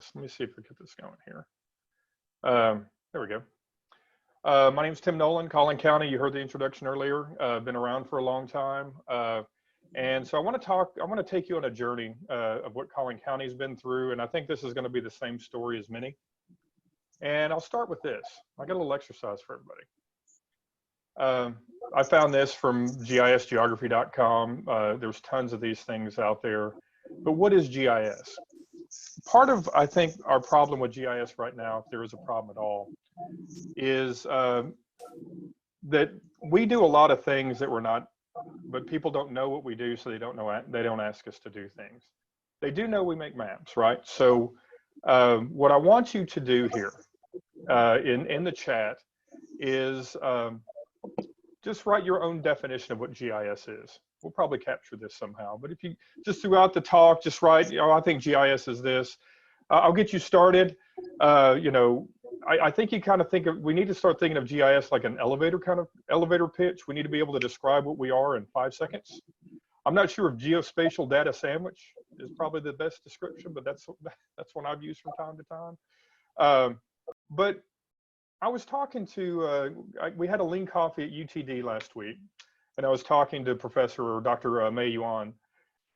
this. Let me see if we get this going here. There we go. My name is Tim Nolan, Collin County. You heard the introduction earlier. Been around for a long time. And so I want to take you on a journey of what Collin County's been through. And I think this is going to be the same story as many. And I'll start with this. I got a little exercise for everybody. I found this from GISgeography.com. There's tons of these things out there. But what is GIS? Part of, I think, our problem with GIS right now, if there is a problem at all, is that we do a lot of things that we're not, but people don't know what we do, so they don't ask us to do things. They do know we make maps, right? So what I want you to do here in the chat is just write your own definition of what GIS is. We'll probably capture this somehow, but if you just throughout the talk, just write, I think GIS is this. I'll get you started. I think you kind of think of, we need to start thinking of GIS like an elevator pitch. We need to be able to describe what we are in 5 seconds. I'm not sure if geospatial data sandwich is probably the best description, but that's one I've used from time to time. But I was talking to, we had a lean coffee at UTD last week, and I was talking to Professor Dr. Mei Yuan,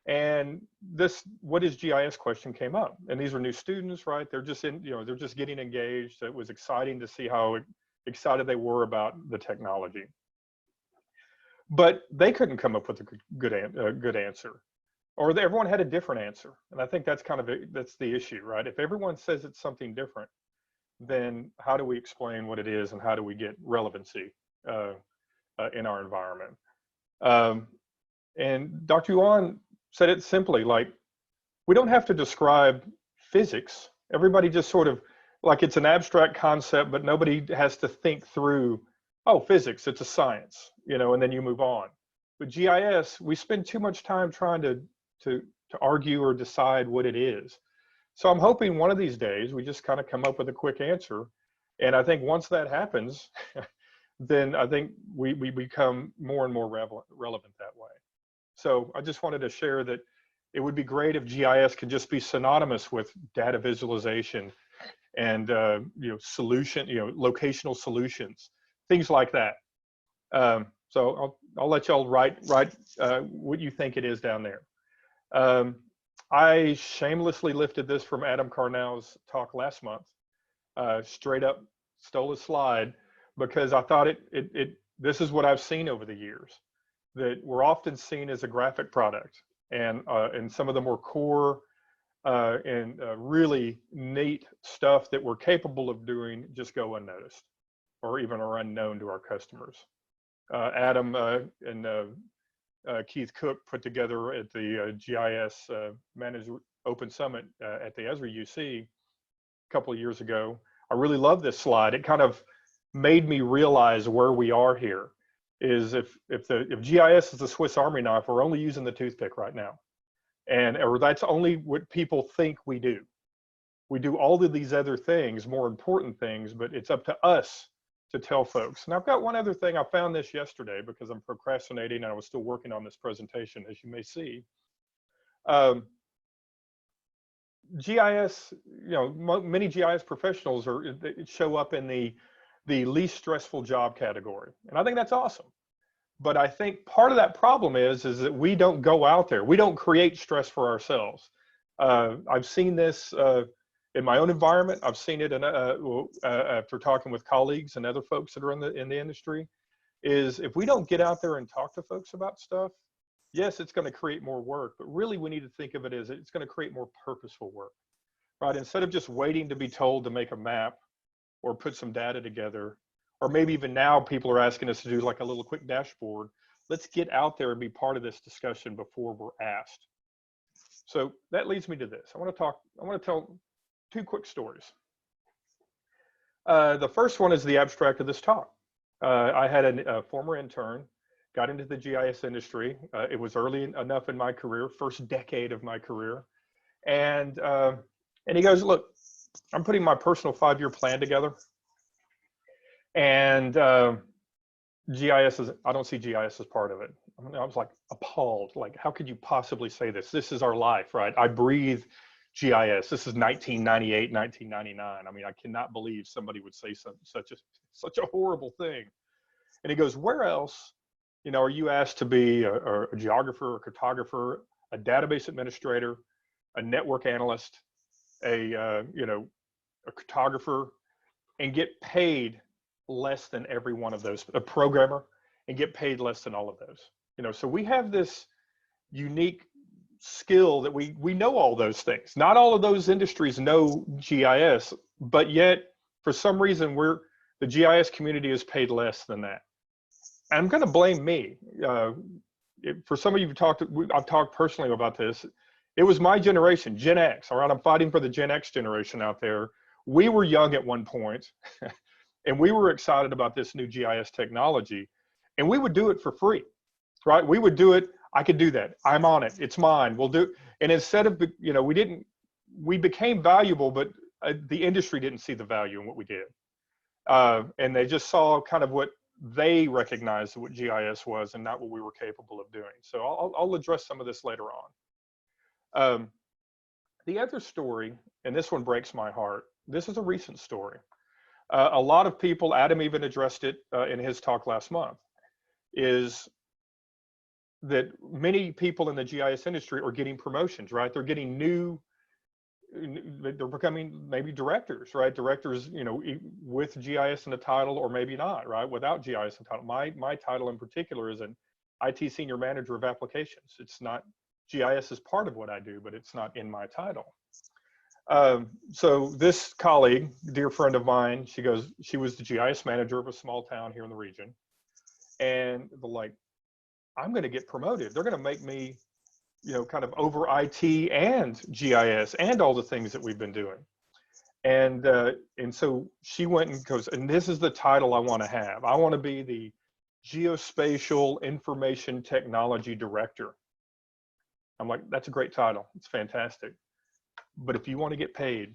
and this "what is GIS" question came up. And these are new students, right? They're just they're just getting engaged. It was exciting to see how excited they were about the technology. But they couldn't come up with a good answer, or everyone had a different answer. And I think that's that's the issue, right? If everyone says it's something different, then how do we explain what it is, and how do we get relevancy in our environment? And Dr. Yuan said it simply, like, we don't have to describe physics. Everybody just sort of, like, it's an abstract concept, but nobody has to think through, oh, physics, it's a science, and then you move on. But GIS, we spend too much time trying to argue or decide what it is. So I'm hoping one of these days we just kind of come up with a quick answer. And I think once that happens, then I think we become more and more relevant that way. So I just wanted to share that it would be great if GIS could just be synonymous with data visualization and locational solutions, things like that. So I'll let y'all write what you think it is down there. I shamelessly lifted this from Adam Carnell's talk last month. Straight up stole a slide because I thought this is what I've seen over the years, that we're often seen as a graphic product, and some of the more core and really neat stuff that we're capable of doing just go unnoticed, or even are unknown to our customers. Adam and Keith Cook put together at the GIS Managed Open Summit at the Esri UC a couple of years ago. I really love this slide. It kind of made me realize where we are here. Is if GIS is the Swiss Army knife, we're only using the toothpick right now, or that's only what people think we do. We do all of these other things, more important things, but it's up to us to tell folks. And I've got one other thing. I found this yesterday because I'm procrastinating and I was still working on this presentation, as you may see. GIS, many GIS professionals show up in the least stressful job category. And I think that's awesome. But I think part of that problem is that we don't go out there. We don't create stress for ourselves. I've seen this in my own environment. I've seen it after talking with colleagues and other folks that are in the industry, is if we don't get out there and talk to folks about stuff, yes, it's going to create more work, but really we need to think of it as it's going to create more purposeful work, right? Instead of just waiting to be told to make a map or put some data together, or maybe even now people are asking us to do like a little quick dashboard. Let's get out there and be part of this discussion before we're asked. So that leads me to this. I want to tell 2 quick stories. The first one is the abstract of this talk. I had a former intern, got into the GIS industry. It was early enough in my career, first decade of my career. And he goes, look, I'm putting my personal 5-year plan together. And GIS I don't see GIS as part of it. I was like appalled, like, how could you possibly say this? This is our life, right? I breathe GIS. This is 1998, 1999. I mean, I cannot believe somebody would say such a horrible thing. And he goes, where else, are you asked to be a geographer, a cartographer, a database administrator, a network analyst, a cartographer, and get paid less than every one of those, a programmer, and get paid less than all of those. So we have this unique skill that we know all those things. Not all of those industries know GIS, but yet for some reason the GIS community is paid less than that. And I'm going to blame me. For some of you I've talked personally about this. It was my generation, Gen X. All right, I'm fighting for the Gen X generation out there. We were young at one point, and we were excited about this new GIS technology, and we would do it for free, right? We would do it. I could do that. I'm on it. It's mine. We'll do. And instead of, we became valuable, but the industry didn't see the value in what we did. And they just saw kind of what they recognized what GIS was and not what we were capable of doing. So I'll address some of this later on. The other story, and this one breaks my heart, this is a recent story. A lot of people, Adam even addressed it in his talk last month, is that many people in the GIS industry are getting promotions, right? They're getting they're becoming maybe directors, right? Directors, with GIS in the title, or maybe not, right? Without GIS in the title. My title in particular is an IT Senior Manager of Applications. It's not, GIS is part of what I do, but it's not in my title. So this colleague, dear friend of mine, she was the GIS manager of a small town here in the region. And they're like, I'm going to get promoted. They're going to make me, kind of over IT and GIS and all the things that we've been doing. And so she went and goes, and this is the title I want to have. I want to be the Geospatial Information Technology Director. I'm like, that's a great title. It's fantastic. But if you want to get paid,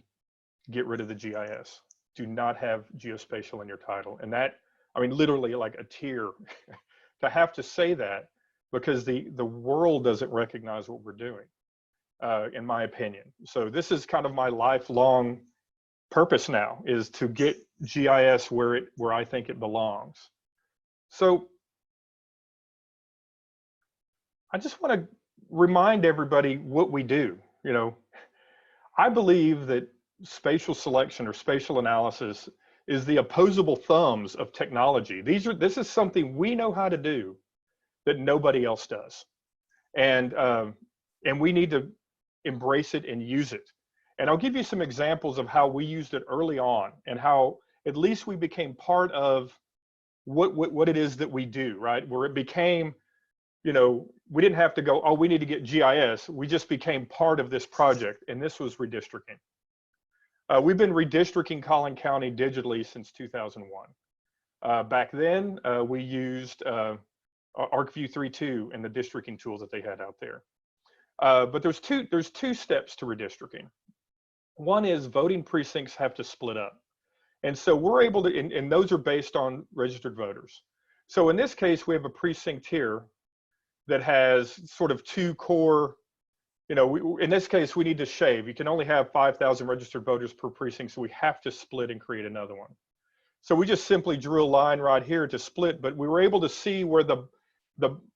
get rid of the GIS. Do not have geospatial in your title. And that, I mean, literally like a tear to have to say that, because the world doesn't recognize what we're doing, in my opinion. So this is kind of my lifelong purpose now, is to get GIS where I think it belongs. So I just want to remind everybody what we do. I believe that spatial selection or spatial analysis is the opposable thumbs of technology. This is something we know how to do that nobody else does. And we need to embrace it and use it. And I'll give you some examples of how we used it early on, and how at least we became part of what it is that we do, right? Where it became, we didn't have to go, oh, we need to get GIS. We just became part of this project, and this was redistricting. We've been redistricting Collin County digitally since 2001. Back then, we used ArcView 3.2 and the districting tools that they had out there. But there's two steps to redistricting. One is voting precincts have to split up. And so we're able to, and those are based on registered voters. So in this case, we have a precinct here that has sort of two core, in this case, we need to shave. You can only have 5,000 registered voters per precinct, so we have to split and create another one. So we just simply drew a line right here to split, but we were able to see where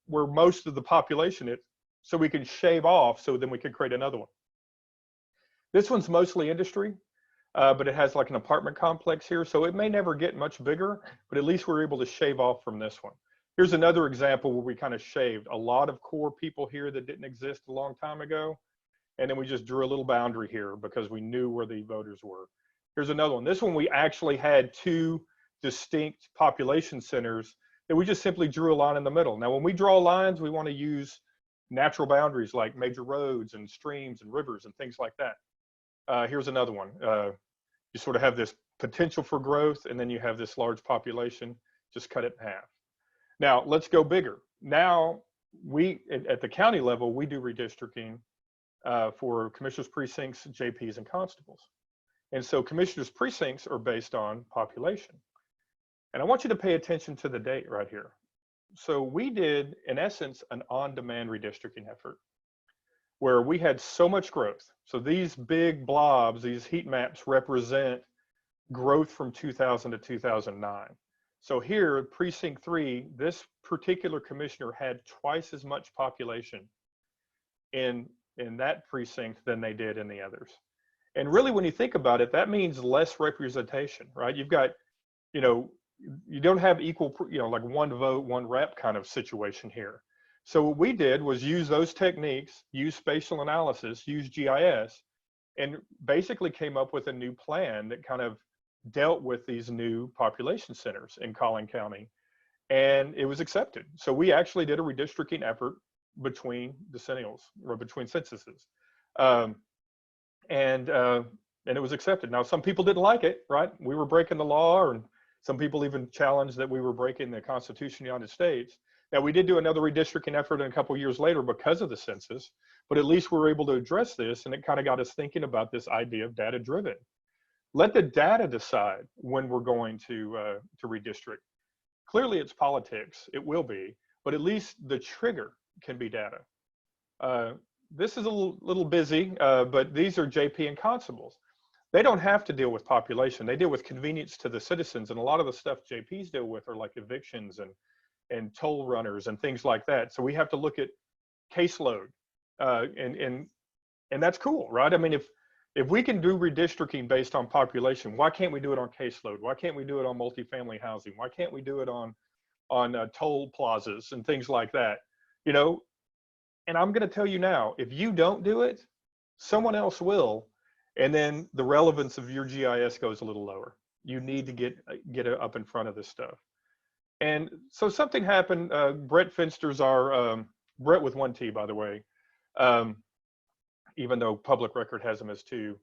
where most of the population is, so we can shave off, so then we could create another one. This one's mostly industry, but it has like an apartment complex here, so it may never get much bigger, but at least we're able to shave off from this one. Here's another example where we kind of shaved a lot of core people here that didn't exist a long time ago, and then we just drew a little boundary here because we knew where the voters were. Here's another one. This one we actually had two distinct population centers that we just simply drew a line in the middle. Now, when we draw lines, we want to use natural boundaries like major roads and streams and rivers and things like that. Here's another one. You sort of have this potential for growth, and then you have this large population. Just cut it in half. Now, let's go bigger. Now, at the county level, we do redistricting for commissioners' precincts, JPs, and constables. And so commissioners' precincts are based on population. And I want you to pay attention to the date right here. So we did, in essence, an on-demand redistricting effort. where we had so much growth. So these big blobs, these heat maps represent growth from 2000 to 2009. So here, precinct 3, this particular commissioner had twice as much population in that precinct than they did in the others. And really, when you think about it, that means less representation, right? You've got, you know, you don't have equal, you know, like one vote, one rep kind of situation here. So what we did was use those techniques, use spatial analysis, use GIS, and basically came up with a new plan that kind of dealt with these new population centers in Collin County, and it was accepted. So we actually did a redistricting effort between decennials, or between censuses. And it was accepted. Now, some people didn't like it, right? We were breaking the law, and some people even challenged that we were breaking the Constitution of the United States. Now, we did do another redistricting effort a couple of years later because of the census, but at least we were able to address this, and it kind of got us thinking about this idea of data-driven. Let the data decide when we're going to redistrict. Clearly, it's politics. It will be, but at least the trigger can be data. This is a little busy, but these are JP and constables. They don't have to deal with population. They deal with convenience to the citizens, and a lot of the stuff JPs deal with are like evictions and toll runners and things like that. So we have to look at caseload, and that's cool, right? I mean, if we can do redistricting based on population, why can't we do it on caseload? Why can't we do it on multifamily housing? Why can't we do it on toll plazas and things like that? You know, and I'm going to tell you now, if you don't do it, someone else will, and then the relevance of your GIS goes a little lower. You need to get up in front of this stuff. And so something happened. Brett Finster's our Brett with 1 T, by the way. Even though public record has him as 2.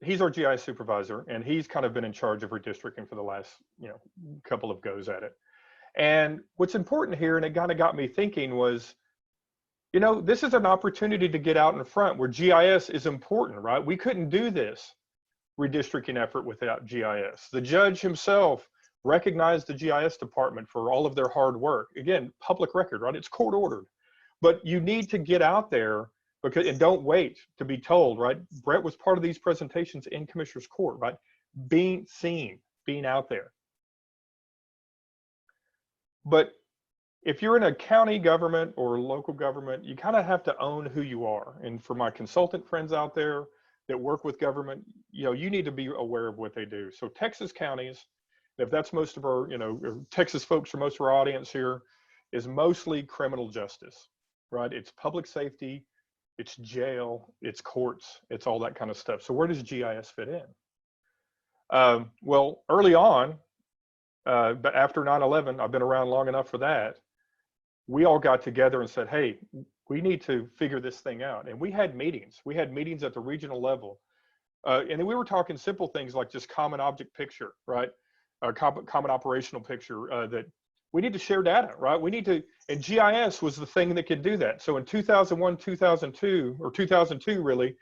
He's our GIS supervisor, and he's kind of been in charge of redistricting for the last, you know, couple of goes at it. And what's important here, and it kind of got me thinking, was, you know, this is an opportunity to get out in front where GIS is important, right? We couldn't do this redistricting effort without GIS. The judge himself recognized the GIS department for all of their hard work. Again, public record, right? It's court ordered. But you need to get out there, because, and don't wait to be told, right? Brett was part of these presentations in Commissioner's Court, right? Being seen, being out there. But if you're in a county government or local government, you kind of have to own who you are. And for my consultant friends out there that work with government, you know, you need to be aware of what they do. So Texas counties, if that's most of our, you know, Texas folks for most of our audience here, is mostly criminal justice. Right? It's public safety, it's jail, it's courts, it's all that kind of stuff. So where does GIS fit in? Well, early on, but after 9/11, I've been around long enough for that, we all got together and said, hey, we need to figure this thing out. And we had meetings. We had meetings at the regional level. And then we were talking simple things like just common object picture, right? Common operational picture, that we need to share data, right? We need to, and GIS was the thing that could do that. So in 2001, 2002, or 2002 really,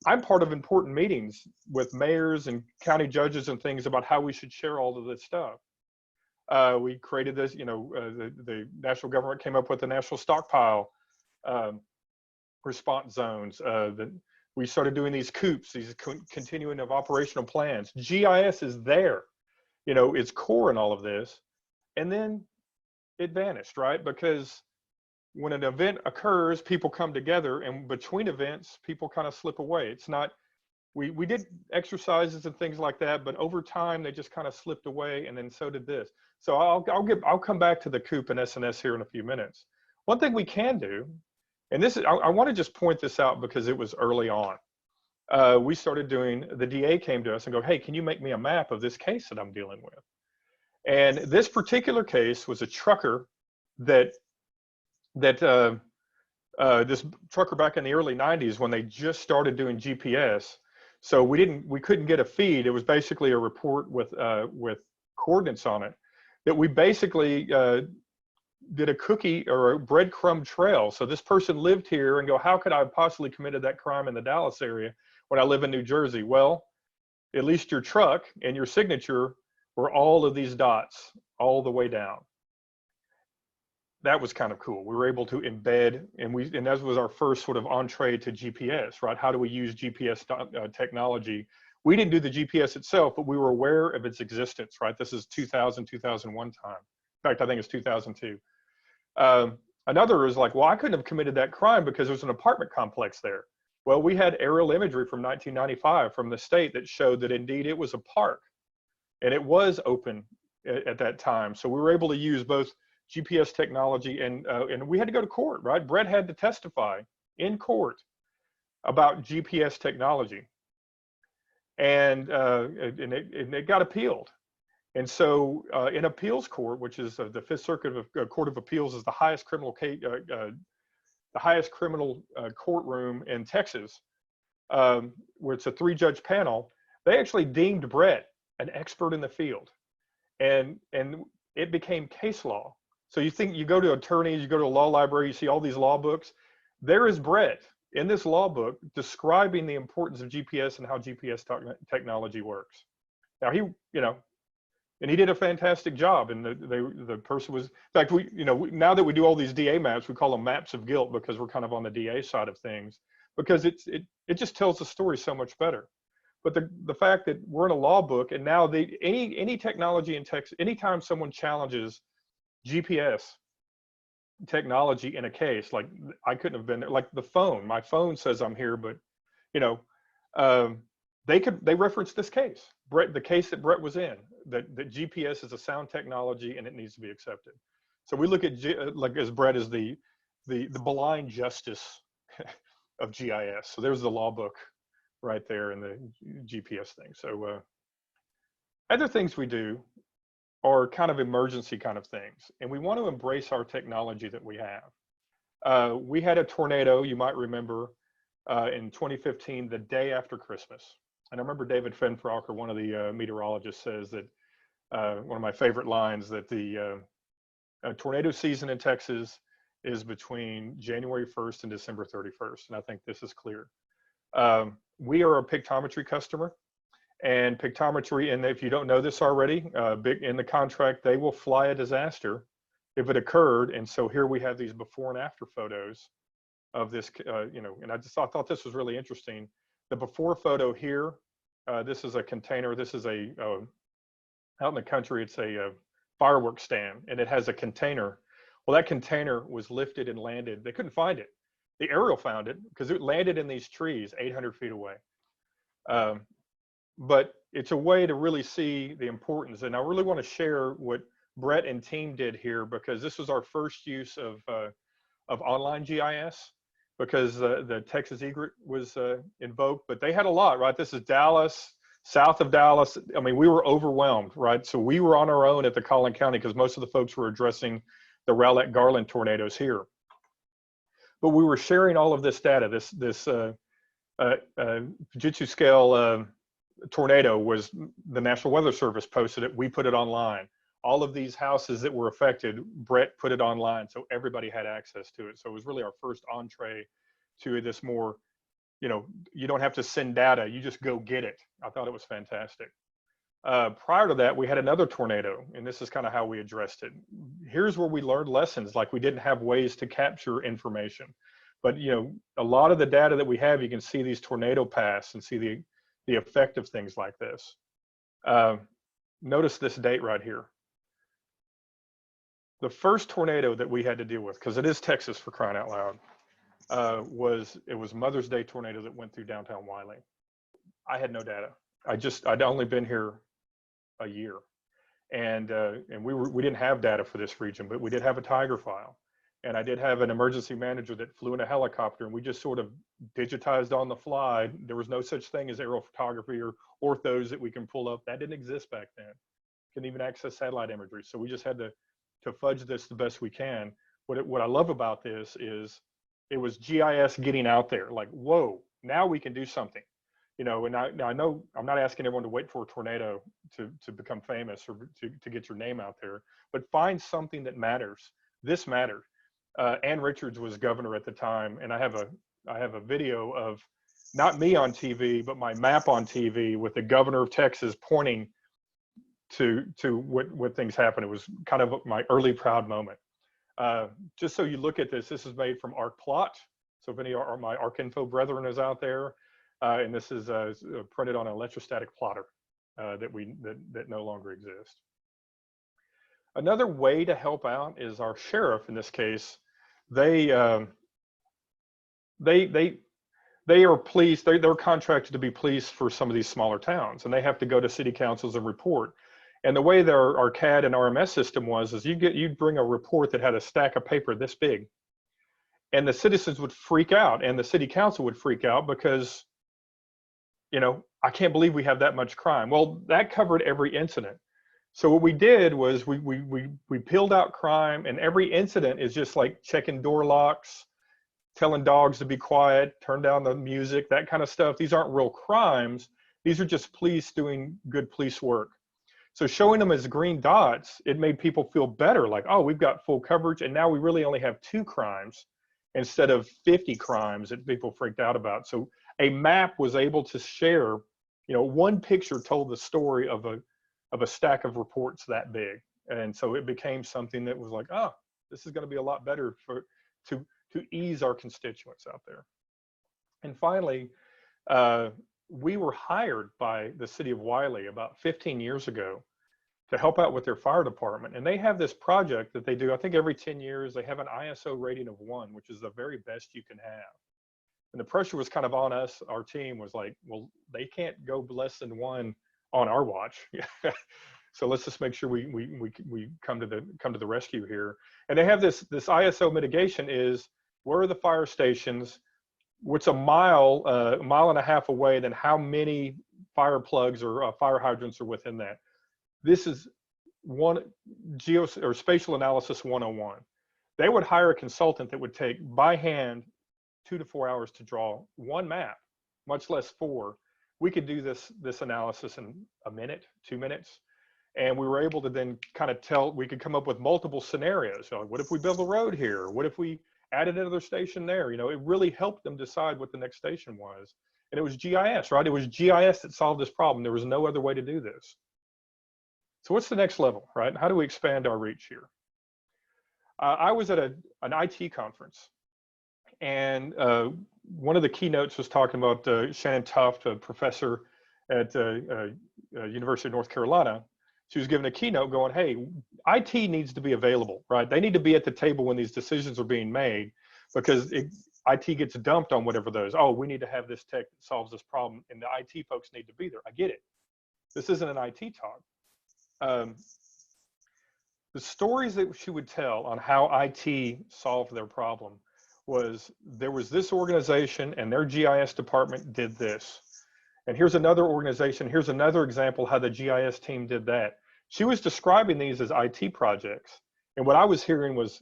I'm part of important meetings with mayors and county judges and things about how we should share all of this stuff. We created this, you know, the national government came up with the national stockpile response zones. That we started doing these COOPs, these continuing of operational plans. GIS is there, you know, it's core in all of this. And then it vanished, right? Because when an event occurs, people come together, and between events, people kind of slip away. It's not, we did exercises and things like that, but over time they just kind of slipped away, and then so did this. So I'll come back to the COOP and SNS here in a few minutes. One thing we can do, and this is, I want to just point this out because it was early on. We started doing, the DA came to us and go, hey, can you make me a map of this case that I'm dealing with? And this particular case was a trucker that this trucker back in the early 90s when they just started doing GPS. So we couldn't get a feed. It was basically a report with coordinates on it that we basically did a cookie or a breadcrumb trail. So this person lived here and go, how could I have possibly committed that crime in the Dallas area when I live in New Jersey? Well, at least your truck and your signature were all of these dots all the way down. that was kind of cool. We were able to embed, and that was our first sort of entree to GPS, right? How do we use GPS technology? We didn't do the GPS itself, but we were aware of its existence, right? This is 2000, 2001 time. In fact, I think it's 2002. Another is like, well, I couldn't have committed that crime because there's an apartment complex there. Well, we had aerial imagery from 1995 from the state that showed that indeed it was a park and it was open at that time. So we were able to use both GPS technology and we had to go to court, right? Brett had to testify in court about GPS technology, and it got appealed. And so in appeals court, which is the Fifth Circuit Court of Appeals, is the highest criminal courtroom in Texas, where it's a 3-judge panel. They actually deemed Brett an expert in the field, and it became case law. So you go to attorneys, you go to a law library, you see all these law books. There is Brett in this law book describing the importance of GPS and how GPS technology works. Now and he did a fantastic job. And the person was, in fact, now that we do all these DA maps, we call them maps of guilt because we're kind of on the DA side of things, because it just tells the story so much better. But the fact that we're in a law book, and now any technology in Texas, anytime someone challenges GPS technology in a case, like I couldn't have been there, like the phone, my phone says I'm here, but they reference this case, Brett, the case that Brett was in, that GPS is a sound technology and it needs to be accepted. So we look at as Brett is the blind justice of GIS. So there's the law book right there in the GPS thing. So other things we do are kind of emergency kind of things, and we want to embrace our technology that we have. We had a tornado, you might remember, in 2015, the day after Christmas. And I remember David Fenfrocker, one of the meteorologists, says that one of my favorite lines, that the tornado season in Texas is between January 1st and December 31st. And I think this is clear. We are a pictometry customer, and pictometry, and if you don't know this already, in the contract, they will fly a disaster if it occurred. And so here we have these before and after photos of this, and I thought this was really interesting. The before photo here, this is a container. This is out in the country, it's a fireworks stand, and it has a container. Well, that container was lifted and landed. They couldn't find it. The aerial found it because it landed in these trees 800 feet away. But it's a way to really see the importance. And I really want to share what Brett and team did here, because this was our first use of online GIS, because the Texas Egret was invoked, but they had a lot, right? This is Dallas, south of Dallas. I mean, we were overwhelmed, right? So we were on our own at the Collin County because most of the folks were addressing the Rowlett Garland tornadoes here. But we were sharing all of this data. This Fujitsu scale tornado was, the National Weather Service posted it. We put it online. All of these houses that were affected, Brett put it online, so everybody had access to it. So it was really our first entree to this more, you don't have to send data, you just go get it. I thought it was fantastic. Prior to that, we had another tornado, and this is kind of how we addressed it. Here's where we learned lessons, like we didn't have ways to capture information. But a lot of the data that we have, you can see these tornado paths and see the effect of things like this. Notice this date right here. The first tornado that we had to deal with, because it is Texas for crying out loud, was Mother's Day tornado that went through downtown Wiley. I had no data. I'd only been here a year, and we didn't have data for this region, but we did have a Tiger file, and I did have an emergency manager that flew in a helicopter, and we just sort of digitized on the fly. There was no such thing as aerial photography or orthos that we can pull up. That didn't exist back then. Couldn't even access satellite imagery, so we just had to fudge this the best we can. What I love about this is it was GIS getting out there, like, whoa, now we can do something. And I know I'm not asking everyone to wait for a tornado to become famous or to get your name out there, but find something that matters. This mattered. Ann Richards was governor at the time, and I have a video of not me on TV, but my map on TV with the governor of Texas pointing to what things happened. It was kind of my early proud moment. Just so you look at this, this is made from ArcPlot. So if any of my ArcInfo brethren is out there, and this is printed on an electrostatic plotter that no longer exists. Another way to help out is our sheriff. In this case, they are police. They're contracted to be police for some of these smaller towns, and they have to go to city councils and report. And the way our CAD and RMS system was is you'd bring a report that had a stack of paper this big, and the citizens would freak out, and the city council would freak out because, you know, I can't believe we have that much crime. Well, that covered every incident. So what we did was we peeled out crime, and every incident is just like checking door locks, telling dogs to be quiet, turn down the music, that kind of stuff. These aren't real crimes. These are just police doing good police work. So showing them as green dots, it made people feel better, like, oh, we've got full coverage, and now we really only have 2 crimes instead of 50 crimes that people freaked out about. So a map was able to share, you know, one picture told the story of a stack of reports that big. And so it became something that was like, oh, this is going to be a lot better to ease our constituents out there. And finally, we were hired by the city of Wiley about 15 years ago to help out with their fire department. And they have this project that they do, I think every 10 years, they have an ISO rating of 1, which is the very best you can have. And the pressure was kind of on us. Our team was like, well, they can't go less than 1 on our watch. So let's just make sure we come to the rescue here. And they have this ISO mitigation is, where are the fire stations? What's a mile and a half away, then how many fire plugs or fire hydrants are within that? This is spatial analysis 101. They would hire a consultant that would take by hand 2 to 4 hours to draw 1 map, much less 4. We could do this analysis in a minute, 2 minutes. And we were able to then kind of we could come up with multiple scenarios. So what if we build a road here? What if we added another station there? You know, it really helped them decide what the next station was. And it was GIS, right? It was GIS that solved this problem. There was no other way to do this. So what's the next level, right? How do we expand our reach here? I was at an IT conference, and one of the keynotes was talking about Shannon Tuft, a professor at University of North Carolina. She was giving a keynote going, hey, IT needs to be available, right? They need to be at the table when these decisions are being made, because IT gets dumped on whatever those, oh, we need to have this tech that solves this problem, and the IT folks need to be there. I get it. This isn't an IT talk. The stories that she would tell on how IT solved their problem was, there was this organization and their GIS department did this. And here's another organization, here's another example how the GIS team did that. She was describing these as IT projects. And what I was hearing was,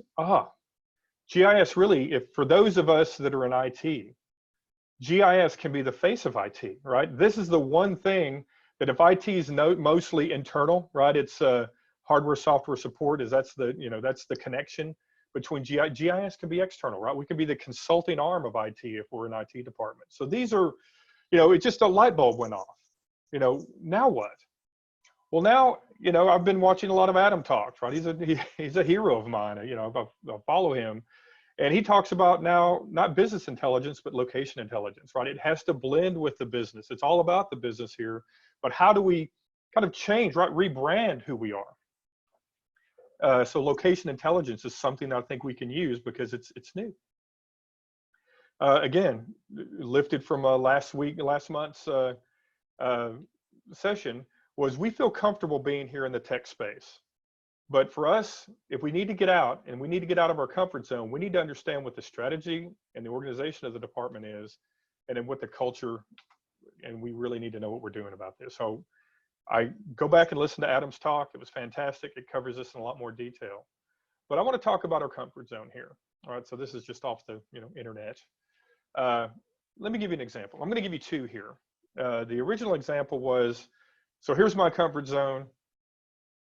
GIS really, for those of us that are in IT, GIS can be the face of IT, right? This is the one thing that if IT is mostly internal, right? It's hardware, software support, that's the connection between GIS can be external, right? We can be the consulting arm of IT if we're an IT department. So these are, it's just a light bulb went off. Now what? Well, now, I've been watching a lot of Adam talks, right? He's a hero of mine. I follow him. And he talks about now, not business intelligence, but location intelligence, right? It has to blend with the business. It's all about the business here, but how do we kind of change, right? Rebrand who we are. So location intelligence is something that I think we can use because it's new. Again, lifted from last month's session, was we feel comfortable being here in the tech space. But for us, if we need to get out, and we need to get out of our comfort zone, we need to understand what the strategy and the organization of the department is, and then what the culture, and we really need to know what we're doing about this. So I go back and listen to Adam's talk. It was fantastic. It covers this in a lot more detail. But I want to talk about our comfort zone here. All right, so this is just off the internet. Let me give you an example. I'm going to give you 2 here. The original example was, so here's my comfort zone.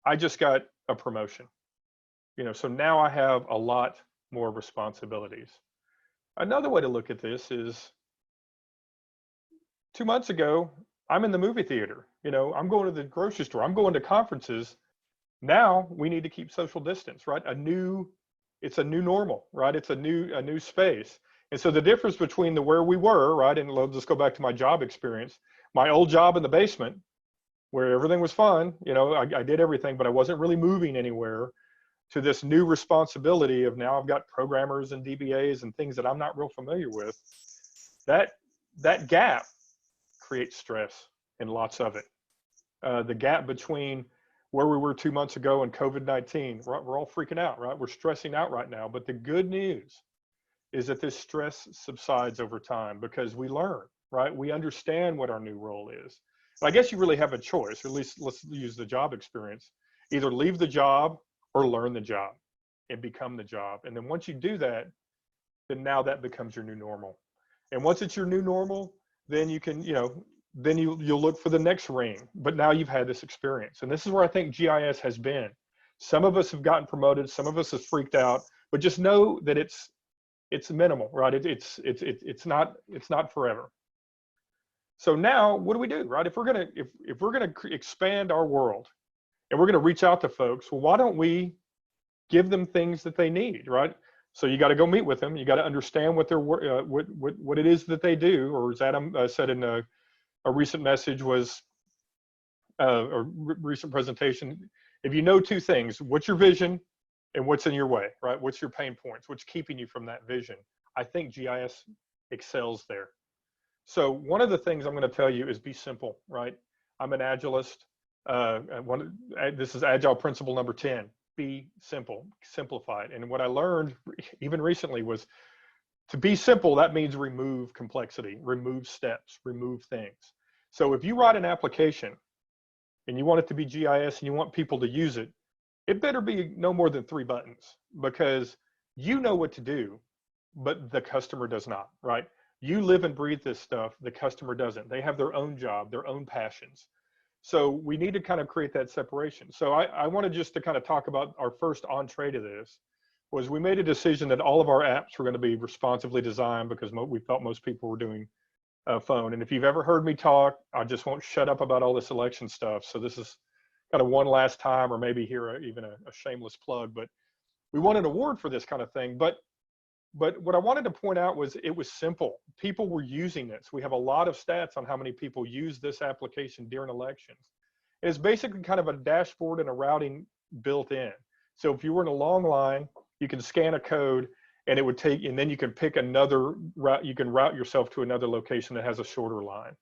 I just got a promotion, so now I have a lot more responsibilities. Another way to look at this is 2 months ago, I'm in the movie theater, I'm going to the grocery store, I'm going to conferences. Now we need to keep social distance, right? A new it's a new normal, right? It's a new space. And so the difference between where we were, right? And let's go back to my job experience, my old job in the basement where everything was fun, you know, I did everything, but I wasn't really moving anywhere, to this new responsibility of now I've got programmers and DBAs and things that I'm not real familiar with. That gap creates stress, and lots of it. The gap between where we were 2 months ago and COVID-19, we're all freaking out, right? We're stressing out right now. But the good news is that this stress subsides over time because we learn, right? We understand what our new role is. And I guess you really have a choice, or at least let's use the job experience. Either leave the job or learn the job and become the job. And then once you do that, then now that becomes your new normal. And once it's your new normal, then you can, you know, then you'll look for the next ring. But now you've had this experience. And this is where I think GIS has been. Some of us have gotten promoted, some of us have freaked out, but just know that it's minimal, right? It's not forever. So now what do we do, right? If we're gonna expand our world and we're gonna reach out to folks, well, why don't we give them things that they need, right? So you got to go meet with them. You got to understand what what it is that they do. Or as Adam said in a recent message was, recent presentation, if you know two things, what's your vision and what's in your way, right? What's your pain points? What's keeping you from that vision? I think GIS excels there. So one of the things I'm going to tell you is be simple, right? I'm an Agilist. This is Agile principle number 10. Be simple, simplified. And what I learned even recently was to be simple, that means remove complexity, remove steps, remove things. So if you write an application and you want it to be GIS and you want people to use it, it better be no more than 3 buttons, because you know what to do, but the customer does not, right? You live and breathe this stuff, the customer doesn't. They have their own job, their own passions. So we need to kind of create that separation. So I wanted just to kind of talk about our first entree to this, was we made a decision that all of our apps were going to be responsively designed, because we felt most people were doing phone. And if you've ever heard me talk, I just won't shut up about all this election stuff. So this is kind of one last time, or maybe here even a shameless plug, but we won an award for this kind of thing. But what I wanted to point out was it was simple. People were using this. We have a lot of stats on how many people use this application during elections. And it's basically kind of a dashboard and a routing built in. So if you were in a long line, you can scan a code and it would take, and then you can pick another route. You can route yourself to another location that has a shorter line.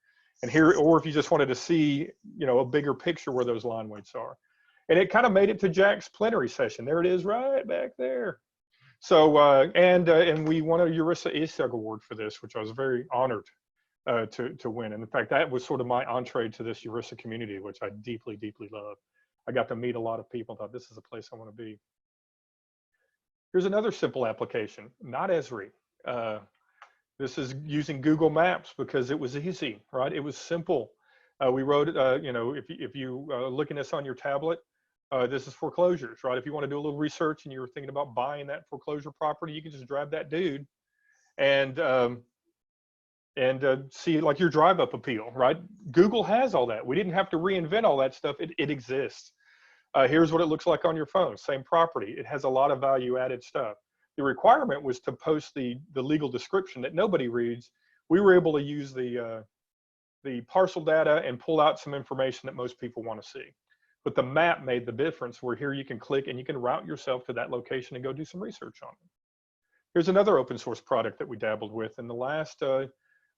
And here, or if you just wanted to see, you know, a bigger picture where those line weights are. And it kind of made it to Jack's plenary session. There it is right back there. So, and we won a ERISA ASEG award for this, which I was very honored to win. And in fact, that was sort of my entree to this ERISA community, which I deeply, deeply love. I got to meet a lot of people, thought this is a place I want to be. Here's another simple application, not Esri. This is using Google Maps because it was easy, right? It was simple. We wrote, you know, if you looking at this on your tablet, this is foreclosures, right? If you want to do a little research and you're thinking about buying that foreclosure property, you can just grab that dude and see like your drive-up appeal, right? Google has all that. We didn't have to reinvent all that stuff. It exists. Here's what it looks like on your phone. Same property. It has a lot of value-added stuff. The requirement was to post the legal description that nobody reads. We were able to use the parcel data and pull out some information that most people want to see. But the map made the difference, where here you can click and you can route yourself to that location and go do some research on it. Here's another open source product that we dabbled with in the last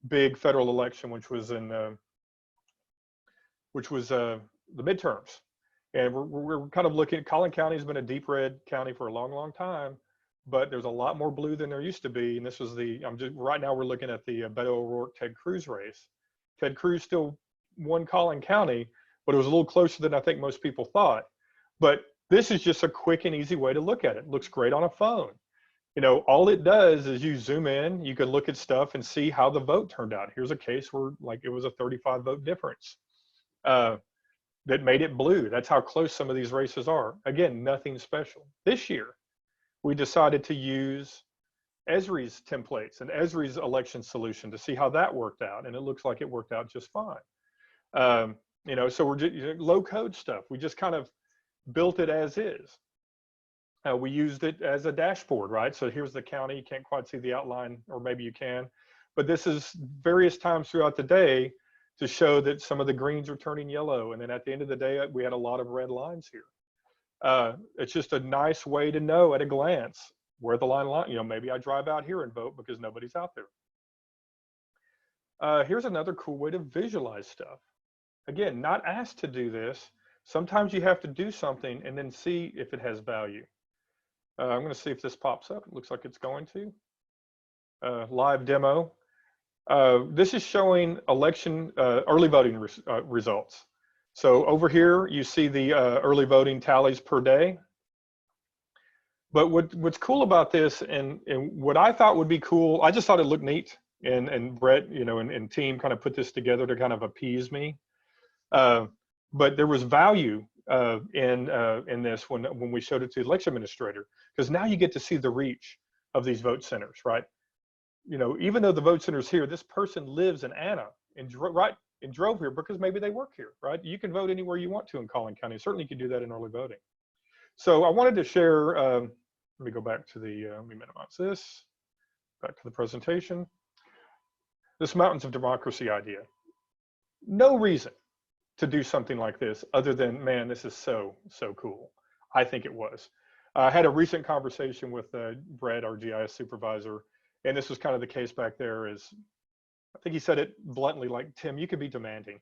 big federal election, which was the midterms. And we're kind of looking at, Collin County has been a deep red county for a long, long time, but there's a lot more blue than there used to be. And this was right now we're looking at the Beto O'Rourke, Ted Cruz race. Ted Cruz still won Collin County, but it was a little closer than I think most people thought. But this is just a quick and easy way to look at it. It looks great on a phone. You know, all it does is you zoom in, you can look at stuff and see how the vote turned out. Here's a case where like it was a 35 vote difference that made it blue. That's how close some of these races are. Again, nothing special. This year, we decided to use Esri's templates and Esri's election solution to see how that worked out. And it looks like it worked out just fine. You know, so we're just low code stuff. We just kind of built it as is. We used it as a dashboard, right? So here's the county. You can't quite see the outline, or maybe you can, but this is various times throughout the day to show that some of the greens are turning yellow. And then at the end of the day, we had a lot of red lines here. It's just a nice way to know at a glance where the line, you know, maybe I drive out here and vote because nobody's out there. Here's another cool way to visualize stuff. Again, not asked to do this. Sometimes you have to do something and then see if it has value. I'm going to see if this pops up. It looks like it's going to. Live demo. This is showing election early voting results. So over here, you see the early voting tallies per day. But what's cool about this, and what I thought would be cool, I just thought it looked neat, and Brett, you know, and team kind of put this together to kind of appease me. But there was value in this when we showed it to the election administrator, because now you get to see the reach of these vote centers, right? You know, even though the vote center's here, this person lives in Anna and drove here because maybe they work here, right? You can vote anywhere you want to in Collin County. Certainly you can do that in early voting. So I wanted to share, let me go back to the, let me minimize this, back to the presentation. This Mountains of Democracy idea. No reason to do something like this other than, man, this is so cool. I think it was. I had a recent conversation with Brett, our GIS supervisor, and this was kind of the case back there. Is, I think he said it bluntly, like, Tim, you could be demanding.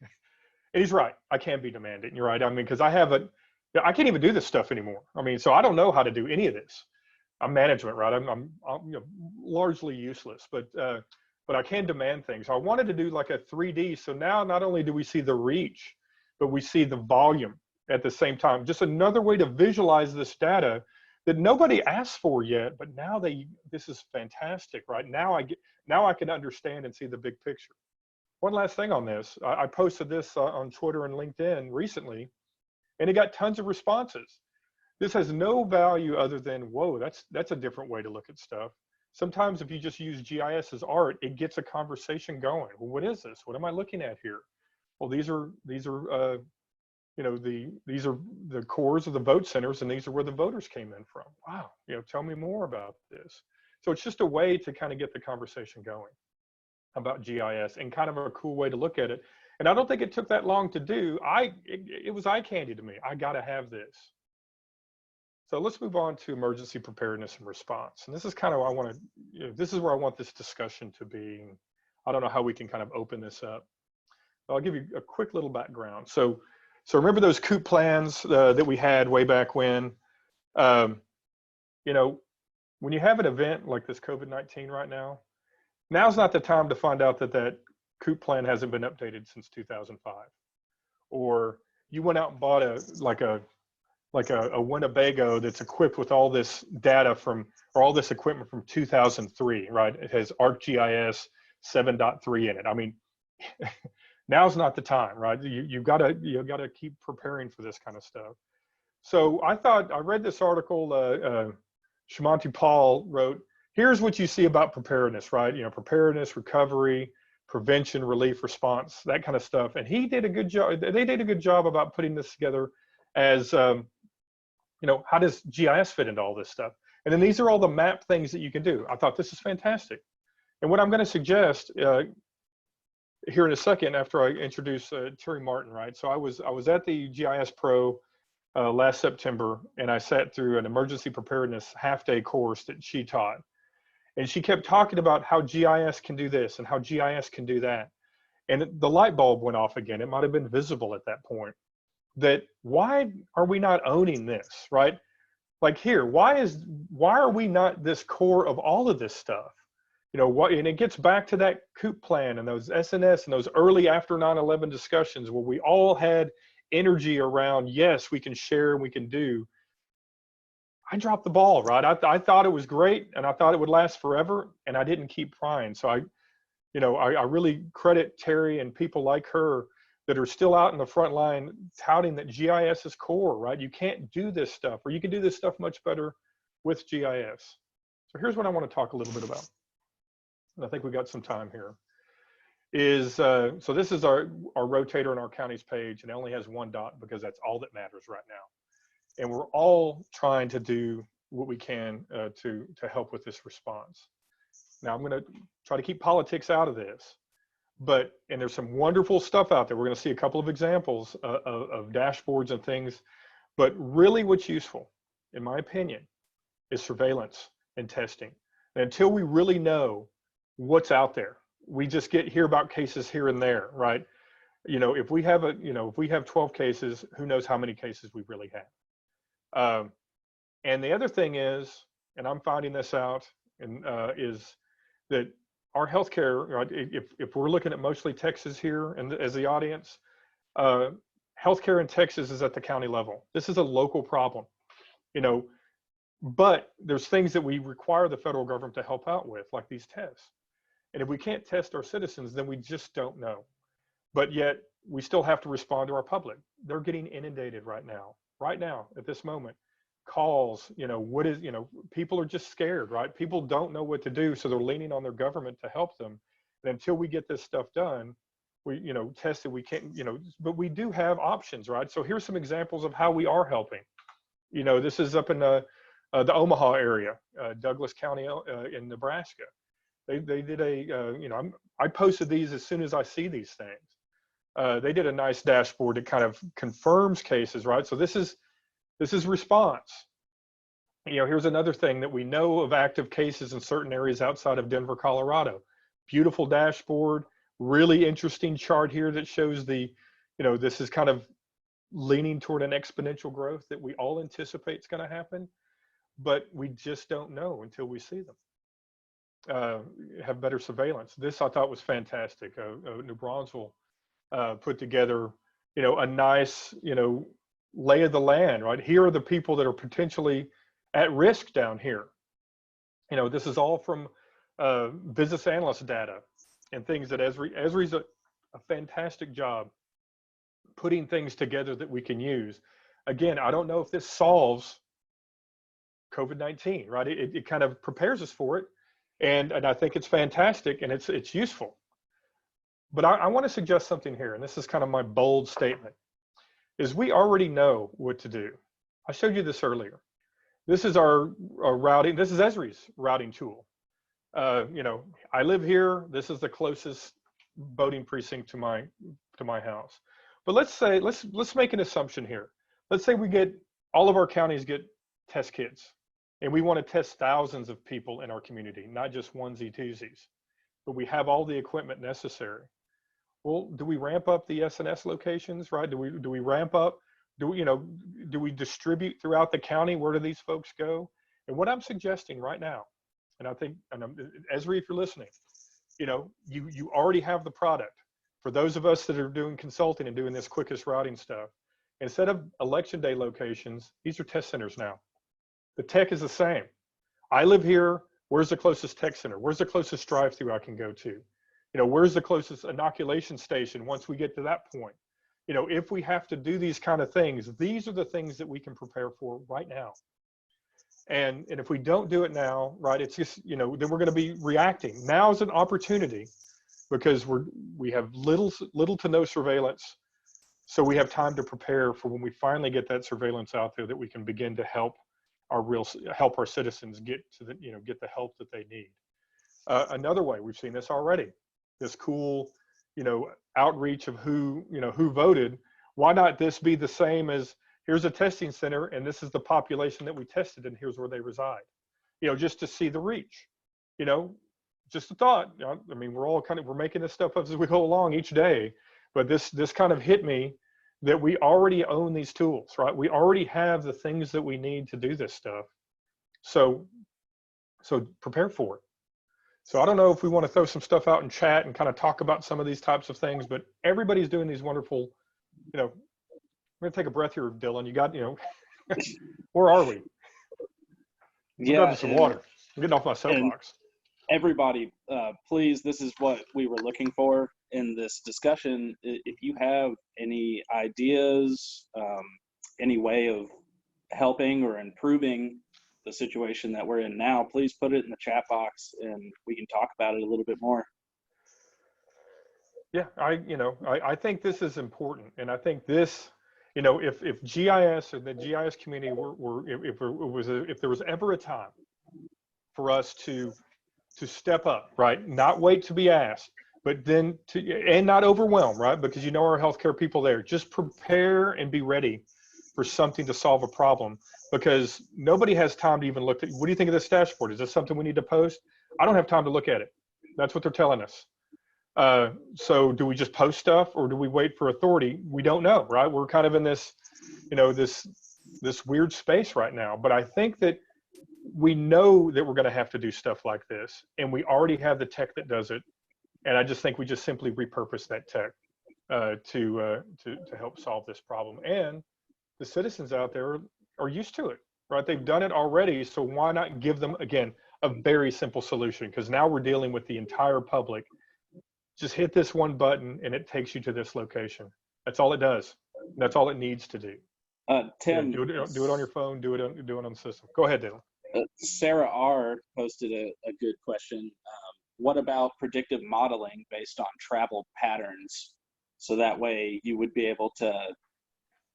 And he's right, I can be demanding, you're right. I mean, because I can't even do this stuff anymore. I mean, so I don't know how to do any of this. I'm management, right? I'm you know, largely useless, but I can demand things. I wanted to do like a 3D. So now not only do we see the reach, but we see the volume at the same time. Just another way to visualize this data that nobody asked for yet, but now this is fantastic, right? Now I can understand and see the big picture. One last thing on this. I posted this on Twitter and LinkedIn recently, and it got tons of responses. This has no value other than, whoa, that's a different way to look at stuff. Sometimes if you just use GIS as art, it gets a conversation going. Well, what is this? What am I looking at here? Well, these are you know, these are the cores of the vote centers, and these are where the voters came in from. Wow, you know, tell me more about this. So it's just a way to kind of get the conversation going about GIS, and kind of a cool way to look at it. And I don't think it took that long to do. It was eye candy to me. I got to have this. So let's move on to emergency preparedness and response. And this is kind of what I want to, you know, this is where I want this discussion to be. I don't know how we can kind of open this up. I'll give you a quick little background. So remember those COOP plans that we had way back when? You know, when you have an event like this COVID-19 right now, now's not the time to find out that COOP plan hasn't been updated since 2005. Or you went out and bought a Winnebago that's equipped with all this data or all this equipment from 2003, right? It has ArcGIS 7.3 in it. I mean, now's not the time, right? You gotta keep preparing for this kind of stuff. So I read this article, Shamanti Paul wrote, here's what you see about preparedness, right? You know, preparedness, recovery, prevention, relief, response, that kind of stuff. And he did a good job. They did a good job about putting this together as, you know, how does GIS fit into all this stuff? And then these are all the map things that you can do. I thought this is fantastic. And what I'm going to suggest here in a second, after I introduce Terry Martin, right? So I was at the GIS Pro last September, and I sat through an emergency preparedness half-day course that she taught. And she kept talking about how GIS can do this and how GIS can do that. And the light bulb went off again. It might have been visible at that point. That why are we not owning this, right? Like here, why are we not this core of all of this stuff? You know, and it gets back to that COOP plan and those SNS and those early after 9/11 discussions where we all had energy around, yes, we can share and we can do. I dropped the ball, right? I thought it was great and I thought it would last forever, and I didn't keep trying. So I really credit Terry and people like her that are still out in the front line touting that GIS is core, right? You can't do this stuff, or you can do this stuff much better with GIS. So here's what I want to talk a little bit about. And I think we got some time here. So this is our rotator in our county's page, and it only has one dot because that's all that matters right now. And we're all trying to do what we can to help with this response. Now, I'm going to try to keep politics out of this, and there's some wonderful stuff out there. We're going to see a couple of examples of dashboards and things, but really what's useful, in my opinion, is surveillance and testing. And until we really know what's out there, we just hear about cases here and there, right? If we have if we have 12 cases, who knows how many cases we really have. And the other thing is, and I'm finding this out, is that our healthcare, right, if we're looking at mostly Texas here and as the audience, healthcare in Texas is at the county level. This is a local problem, but there's things that we require the federal government to help out with, like these tests. And if we can't test our citizens, then we just don't know. But yet we still have to respond to our public. They're getting inundated right now, at this moment. Calls, people are just scared, right? People don't know what to do, so they're leaning on their government to help them. And until we get this stuff done, we, tested, we can't, but we do have options, right? So here's some examples of how we are helping. This is up in the Omaha area, Douglas County in Nebraska. They did I posted these as soon as I see these things. They did a nice dashboard that kind of confirms cases, right? So this is response. Here's another thing that we know of active cases in certain areas outside of Denver, Colorado. Beautiful dashboard, really interesting chart here that shows this is kind of leaning toward an exponential growth that we all anticipate is going to happen, but we just don't know until we see them. Have better surveillance. This I thought was fantastic. New Braunfels put together, a nice, lay of the land, right? Here are the people that are potentially at risk down here. This is all from business analyst data and things that Esri's a fantastic job putting things together that we can use. Again, I don't know if this solves COVID-19, right? It kind of prepares us for it. And I think it's fantastic and it's useful. But I want to suggest something here, and this is kind of my bold statement, is we already know what to do. I showed you this earlier. This is our routing. This is Esri's routing tool. I live here. This is the closest voting precinct to my house. But let's make an assumption here. Let's say all of our counties get test kits, and we want to test thousands of people in our community, not just onesie twosies, but we have all the equipment necessary. Well, do we ramp up the SNS locations, right? Do we ramp up? Do we distribute throughout the county? Where do these folks go? And what I'm suggesting right now, and I think, Esri, if you're listening, you already have the product. For those of us that are doing consulting and doing this quickest routing stuff, instead of election day locations, these are test centers now. The tech is the same. I live here. Where's the closest tech center? Where's the closest drive-through I can go to? Where's the closest inoculation station once we get to that point? If we have to do these kind of things, these are the things that we can prepare for right now. And if we don't do it now, right, it's just, then we're going to be reacting. Now is an opportunity because we have little to no surveillance. So we have time to prepare for when we finally get that surveillance out there, that we can begin to help our citizens get to get the help that they need. Another way, we've seen this already, this cool, outreach of who voted. Why not this be the same as, here's a testing center and this is the population that we tested and here's where they reside, just to see the reach, just a thought. We're making this stuff up as we go along each day, but this kind of hit me that we already own these tools, right? We already have the things that we need to do this stuff. So prepare for it. So I don't know if we want to throw some stuff out in chat and kind of talk about some of these types of things, but everybody's doing these wonderful, I'm going to take a breath here, Dylan. You got, where are we? Yeah. Grab some water. I'm getting off my soapbox. Everybody, please, this is what we were looking for in this discussion. If you have any ideas, any way of helping or improving the situation that we're in now, please put it in the chat box and we can talk about it a little bit more. Yeah, I think this is important. And I think this, You know, if GIS and the GIS community if there was ever a time for us to step up, right? Not wait to be asked, but then and not overwhelm, right? Because you know our healthcare people there, just prepare and be ready for something to solve a problem, because nobody has time to even look at, what do you think of this dashboard? Is this something we need to post? I don't have time to look at it. That's what they're telling us. So do we just post stuff, or do we wait for authority? We don't know, right? We're kind of in this, you know, this weird space right now. But I think that we know that we're going to have to do stuff like this, and we already have the tech that does it. And I just think we just simply repurpose that tech to help solve this problem. And the citizens out there are used to it, right? They've done it already. So why not give them, again, a very simple solution? Because now we're dealing with the entire public. Just hit this one button and it takes you to this location. That's all it does. That's all it needs to do. Tim, do it on your phone, do it on the system. Go ahead, Dylan. Sarah R. posted a good question. What about predictive modeling based on travel patterns? So that way you would be able to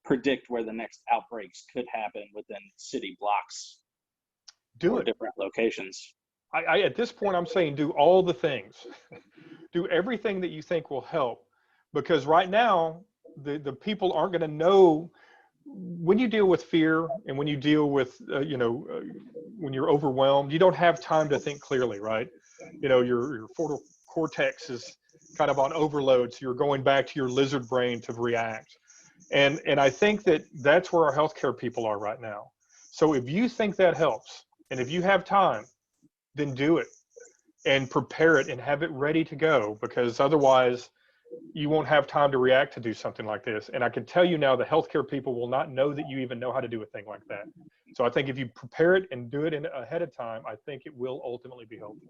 predict where the next outbreaks could happen within city blocks or different locations. I at this point, I'm saying do all the things. Do everything that you think will help, because right now the people aren't going to know. When you deal with fear and when you deal with when you're overwhelmed, you don't have time to think clearly, right? You know, your frontal cortex is kind of on overload, so you're going back to your lizard brain to react. And I think that that's where our healthcare people are right now. So if you think that helps, and if you have time, then do it and prepare it and have it ready to go, because otherwise you won't have time to react to do something like this. And I can tell you now, the healthcare people will not know that you even know how to do a thing like that. So I think if you prepare it and do it ahead of time, I think it will ultimately be helpful.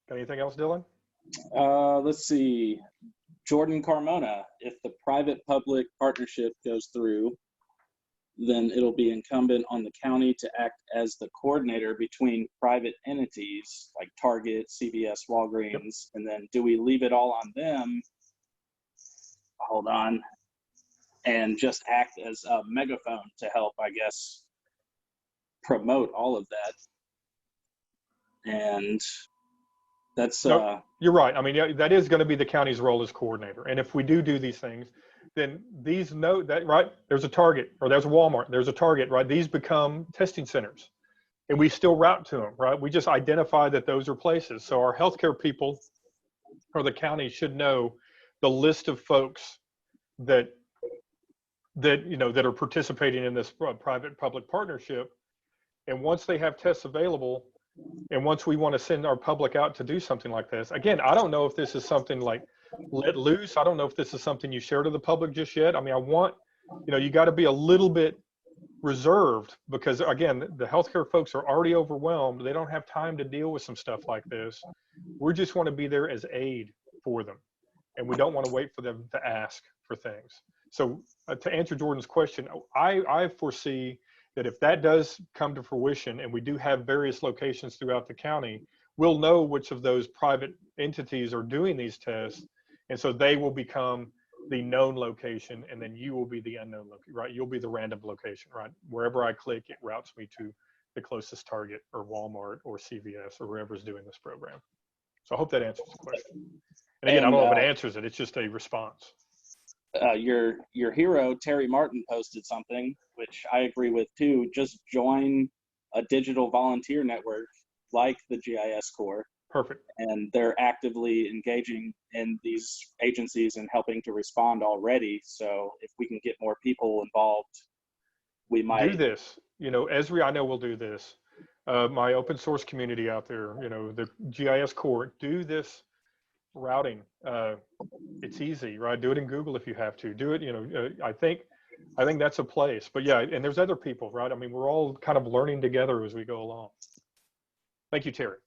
Got anything else, Dylan? Let's see. Jordan Carmona, if the private-public partnership goes through, then it'll be incumbent on the county to act as the coordinator between private entities like Target, CVS, Walgreens, yep. And then do we leave it all on them? Hold on. And just act as a megaphone to help, I guess, promote all of that. And that's you're right. I mean, that is going to be the county's role as coordinator. And if we do these things, then these know that, right? There's a Target, or there's a Walmart, there's a Target, right? These become testing centers, and we still route to them, right? We just identify that those are places. So our healthcare people or the county should know the list of folks that are participating in this private-public partnership. And once they have tests available, and once we want to send our public out to do something like this, again, I don't know if this is something like let loose. I don't know if this is something you share to the public just yet. I mean, you got to be a little bit reserved, because again, the healthcare folks are already overwhelmed. They don't have time to deal with some stuff like this. We just want to be there as aid for them, and we don't want to wait for them to ask for things. So to answer Jordan's question, I foresee that if that does come to fruition and we do have various locations throughout the county, we'll know which of those private entities are doing these tests. And so they will become the known location, and then you will be the unknown location, right? You'll be the random location, right? Wherever I click, it routes me to the closest Target or Walmart or CVS or whoever's doing this program. So I hope that answers the question. And again, I don't know if it answers it. It's just a response. Your hero, Terry Martin, posted something, which I agree with too. Just join a digital volunteer network like the GIS Corps. Perfect. And they're actively engaging in these agencies and helping to respond already. So if we can get more people involved, we might do this. Esri, I know will do this. My open source community out there, the GIS Corps, do this routing. It's easy, right? Do it in Google if you have to. Do it. I think that's a place. But yeah, and there's other people, right? I mean, we're all kind of learning together as we go along. Thank you, Terry.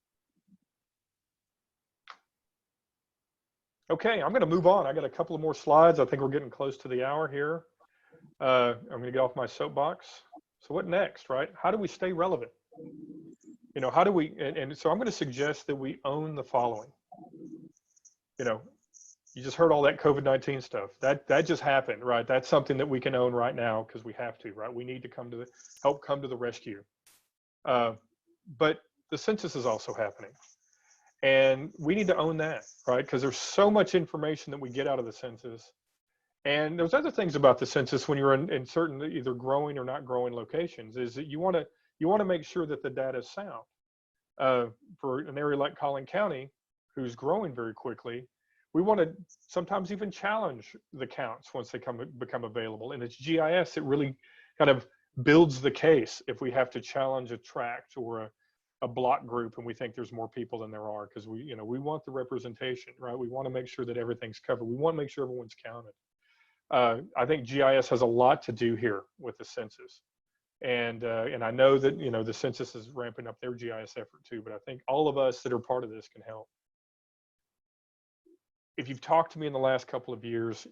Okay, I'm going to move on. I got a couple of more slides. I think we're getting close to the hour here. I'm going to get off my soapbox. So what next, right? How do we stay relevant? How do we, and so I'm going to suggest that we own the following. You just heard all that COVID-19 stuff. That just happened, right? That's something that we can own right now because we have to, right? We need to help come to the rescue. But the census is also happening, and we need to own that, right? Because there's so much information that we get out of the census. And there's other things about the census when you're in certain either growing or not growing locations, is that you want to make sure that the data is sound. For an area like Collin County, who's growing very quickly, we want to sometimes even challenge the counts once they become available. And it's GIS, it really kind of builds the case if we have to challenge a tract or a block group and we think there's more people than there are, because we want the representation, right? We want to make sure that everything's covered. We want to make sure everyone's counted. I think GIS has a lot to do here with the census. And I know that, the census is ramping up their GIS effort too, but I think all of us that are part of this can help. If you've talked to me in the last couple of years,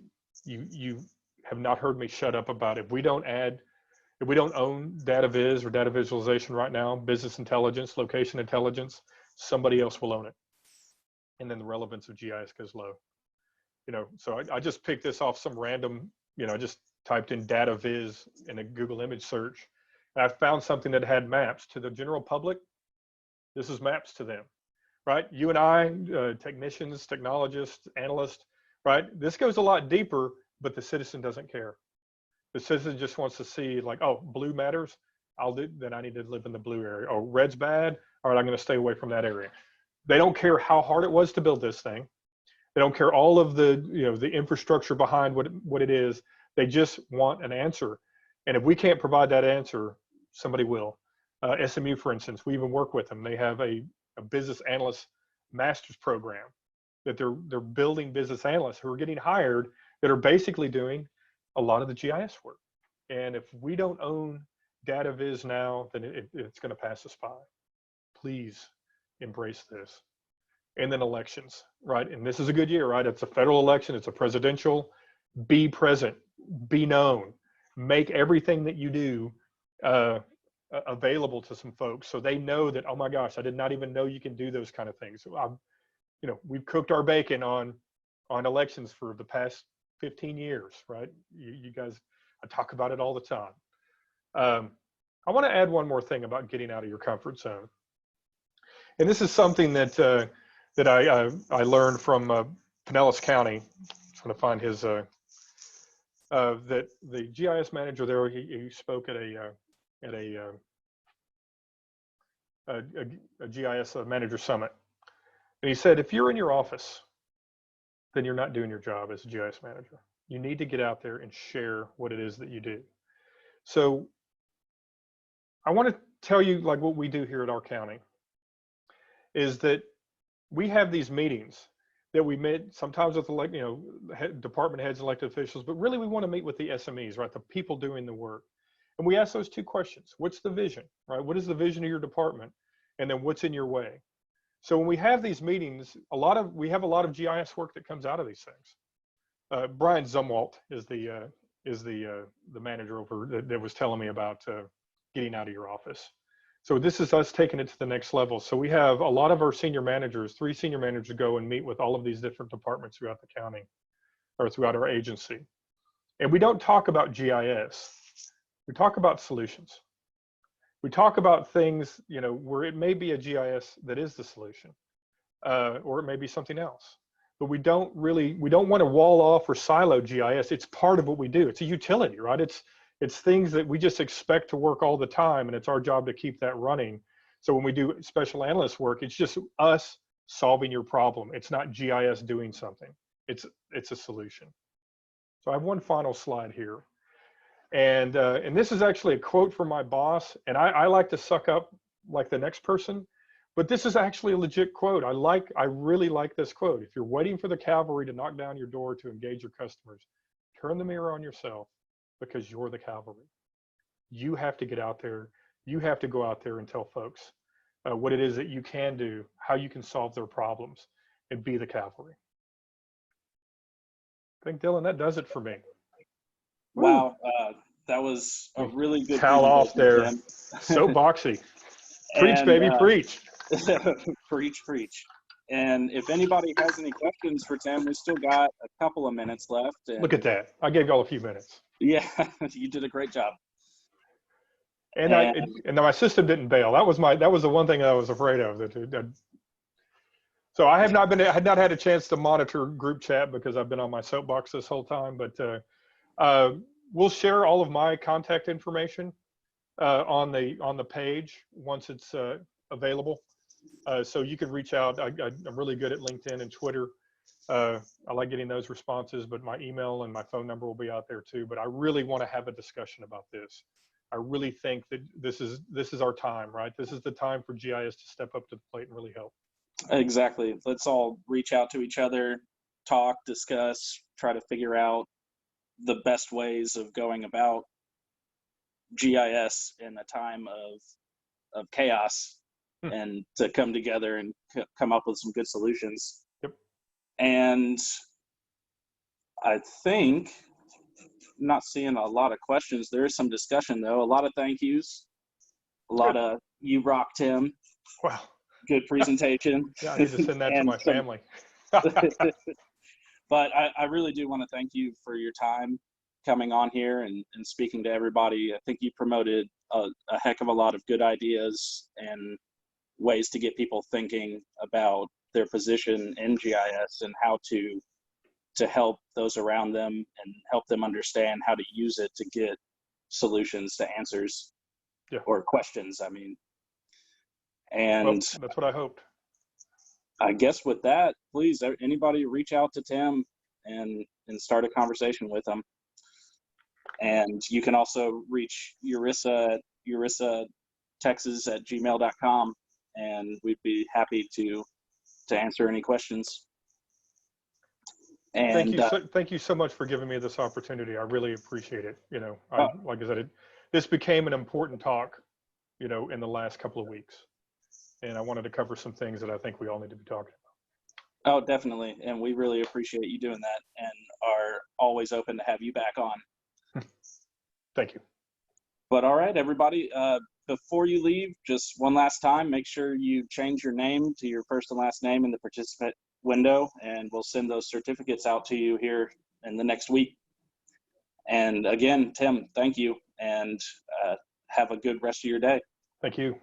you have not heard me shut up about it. If we don't own data viz or data visualization right now, business intelligence, location intelligence, somebody else will own it. And then the relevance of GIS goes low. So I just picked this off some random, I just typed in data viz in a Google image search. And I found something that had maps to the general public. This is maps to them, right? You and I, technicians, technologists, analysts, right? This goes a lot deeper, but the citizen doesn't care. The citizen just wants to see, like, oh, blue matters. Then I need to live in the blue area. Oh, red's bad. All right, I'm going to stay away from that area. They don't care how hard it was to build this thing. They don't care all of the, the infrastructure behind what it is. They just want an answer. And if we can't provide that answer, somebody will. SMU, for instance, we even work with them. They have a business analyst master's program that they're building business analysts who are getting hired that are basically doing a lot of the GIS work. And if we don't own data viz now, then it's going to pass us by. Please embrace this. And then elections, right? And this is a good year, right? It's a federal election, it's a presidential. Be present, be known, make everything that you do available to some folks so they know that, oh my gosh, I did not even know you can do those kind of things. So we've cooked our bacon on elections for the past 15 years, right? You guys, I talk about it all the time. I want to add one more thing about getting out of your comfort zone. And this is something that I learned from Pinellas County. I'm trying to find his, that the GIS manager there, he spoke at a GIS manager summit. And he said, if you're in your office, then you're not doing your job as a GIS manager. You need to get out there and share what it is that you do. So I want to tell you, like, what we do here at our county is that we have these meetings that we meet sometimes with department heads, elected officials, but really we want to meet with the SMEs, right? The people doing the work. And we ask those two questions. What's the vision, right? What is the vision of your department? And then what's in your way? So when we have these meetings, we have a lot of GIS work that comes out of these things. Brian Zumwalt is the manager over that was telling me about getting out of your office. So this is us taking it to the next level. So we have a lot of our senior managers, 3 senior managers, go and meet with all of these different departments throughout the county or throughout our agency. And we don't talk about GIS. We talk about solutions. We talk about things, where it may be a GIS that is the solution, or it may be something else. But we don't want to wall off or silo GIS. It's part of what we do. It's a utility, right? It's things that we just expect to work all the time, and it's our job to keep that running. So when we do special analyst work, it's just us solving your problem. It's not GIS doing something. It's a solution. So I have one final slide here. And this is actually a quote from my boss, and I like to suck up like the next person, but this is actually a legit quote. I really like this quote. If you're waiting for the cavalry to knock down your door to engage your customers, turn the mirror on yourself, because you're the cavalry. You have to get out there. You have to go out there and tell folks what it is that you can do, how you can solve their problems, and be the cavalry. I think, Dylan, that does it for me. Wow, that was a really good towel off there. Jim. So boxy. Preach, baby, preach. Preach. And if anybody has any questions for Tim, we still got a couple of minutes left. And Look at that. I gave y'all a few minutes. yeah, you did a great job. And my system didn't bail. That was the one thing I was afraid of. So I had not had a chance to monitor group chat because I've been on my soapbox this whole time. But we'll share all of my contact information on the page once it's available. So you can reach out. I'm really good at LinkedIn and Twitter. I like getting those responses, but my email and my phone number will be out there too. But I really want to have a discussion about this. I really think that this is our time, right? This is the time for GIS to step up to the plate and really help. Exactly. Let's all reach out to each other, talk, discuss, try to figure out the best ways of going about GIS in a time of chaos, and to come together and come up with some good solutions. Yep. And I think I'm not seeing a lot of questions. There is some discussion though. A lot of thank yous. A lot of "you rock, Tim." Wow. Good presentation. Yeah, I need to send that to my family. But I really do want to thank you for your time coming on here and speaking to everybody. I think you promoted a heck of a lot of good ideas and ways to get people thinking about their position in GIS and how to help those around them and help them understand how to use it to get solutions to answers or questions, I mean. And well, that's what I hoped. I guess with that, please, anybody reach out to Tim and start a conversation with him. And you can also reach Urissa texas@gmail.com, and we'd be happy to answer any questions. And thank you so much for giving me this opportunity. I really appreciate it. You know, like I said, this became an important talk, you know, in the last couple of weeks, and I wanted to cover some things that I think we all need to be talking about. Oh, definitely, and we really appreciate you doing that, and are always open to have you back on. Thank you. But all right, everybody, before you leave, just one last time, make sure you change your name to your first and last name in the participant window, and we'll send those certificates out to you here in the next week. And again, Tim, thank you, and have a good rest of your day. Thank you.